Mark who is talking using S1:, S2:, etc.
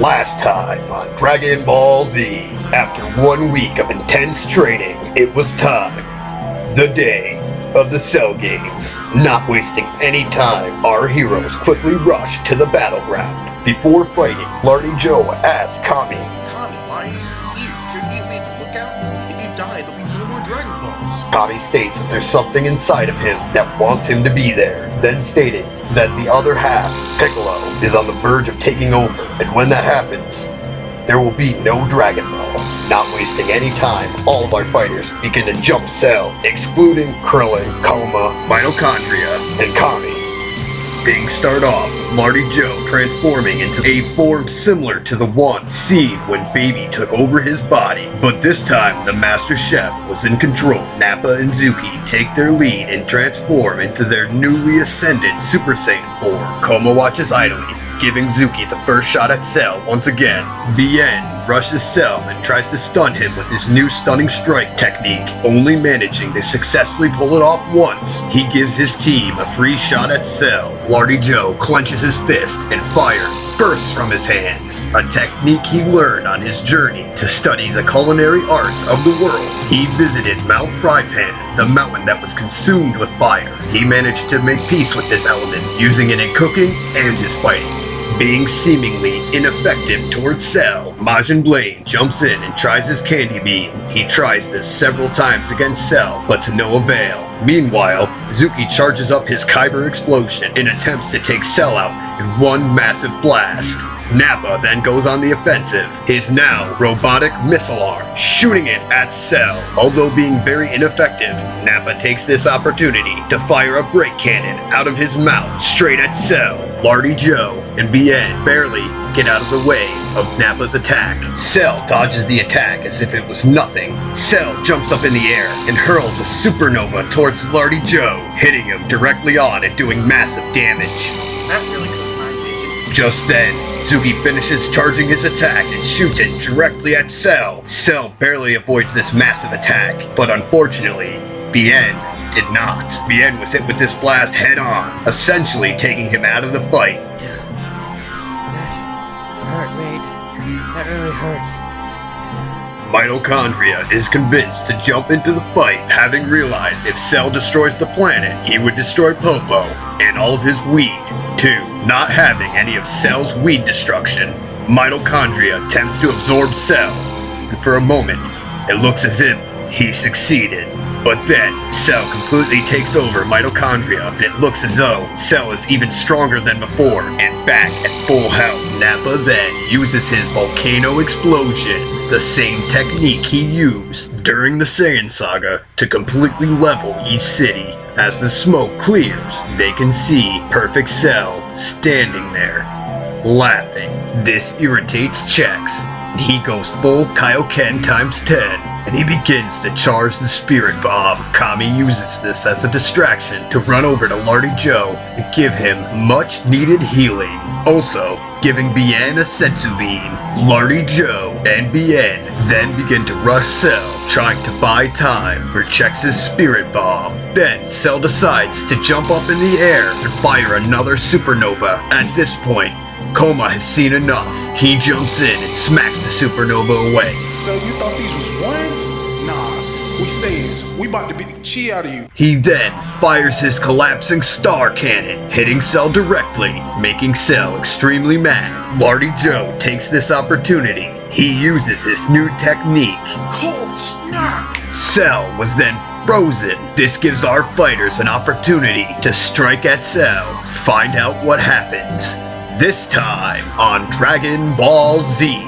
S1: Last time on Dragon Ball Z, after 1 week of intense training, it was time. The day of the Cell Games. Not wasting any time, our heroes quickly rushed to the battleground. Before fighting, Lardy Joe asked Kami,
S2: Kami, why are you here? Shouldn't you have made the lookout? If you die, there'll be no more Dragon Balls.
S1: Kami states that there's something inside of him that wants him to be there, then stating that the other half, Piccolo, is on the verge of taking over, and when that happens, there will be no Dragon Ball. Not wasting any time, all of our fighters begin to jump Cell, excluding Krillin, Coma, Mitochondria, and Kami. Things start off, Lardy Joe transforming into a form similar to the one seen when Baby took over his body. But this time, the Master Chef was in control. Nappa and Zuki take their lead and transform into their newly ascended Super Saiyan form. Coma watches idly, giving Zuki the first shot at Cell once again. Bien rushes Cell and tries to stun him with his new stunning strike technique, only managing to successfully pull it off once. He gives his team a free shot at Cell. Lardy Joe clenches his fist and fire bursts from his hands, a technique he learned on his journey to study the culinary arts of the world. He visited Mount Frypan, the mountain that was consumed with fire. He managed to make peace with this element, using it in cooking and his fighting. Being seemingly ineffective towards Cell, Majin Blaine jumps in and tries his Candy Bean. He tries this several times against Cell, but to no avail. Meanwhile, Zuki charges up his Kyber explosion and attempts to take Cell out in one massive blast. Nappa then goes on the offensive, his now robotic missile arm, shooting it at Cell. Although being very ineffective, Nappa takes this opportunity to fire a brake cannon out of his mouth straight at Cell. Lardy Joe and Bien barely get out of the way of Nappa's attack. Cell dodges the attack as if it was nothing. Cell jumps up in the air and hurls a supernova towards Lardy Joe, hitting him directly on and doing massive damage.
S2: That really cooked my opinion.
S1: Just then, Zuki finishes charging his attack and shoots it directly at Cell. Cell barely avoids this massive attack, but unfortunately, Bien did not. Bien was hit with this blast head on, essentially taking him out of the fight.
S3: Hurt, Reed. That really hurts.
S1: Mitochondria is convinced to jump into the fight, having realized if Cell destroys the planet, he would destroy Popo and all of his weed, too. Not having any of Cell's weed destruction, Mitochondria attempts to absorb Cell, and for a moment, it looks as if he succeeded. But then, Cell completely takes over Mitochondria, and it looks as though Cell is even stronger than before, and back at full health. Nappa then uses his Volcano Explosion, the same technique he used during the Saiyan Saga, to completely level each city. As the smoke clears, they can see Perfect Cell standing there, laughing. This irritates Chex, and he goes full Kaioken times 10. And he begins to charge the Spirit Bomb. Kami uses this as a distraction to run over to Lardy Joe and give him much needed healing. Also, giving Bien a Senzu Bean. Lardy Joe and Bien then begin to rush Cell, trying to buy time for Chex's Spirit Bomb. Then Cell decides to jump up in the air and fire another supernova. At this point, Coma has seen enough. He jumps in and smacks the supernova away.
S4: So you thought these was ones? Nah, we Saiyans. We about to beat the chi out of you.
S1: He then fires his collapsing star cannon, hitting Cell directly, making Cell extremely mad. Lardy Joe takes this opportunity. He uses his new technique.
S2: Cold snap!
S1: Cell was then frozen. This gives our fighters an opportunity to strike at Cell. Find out what happens this time on Dragon Ball Z.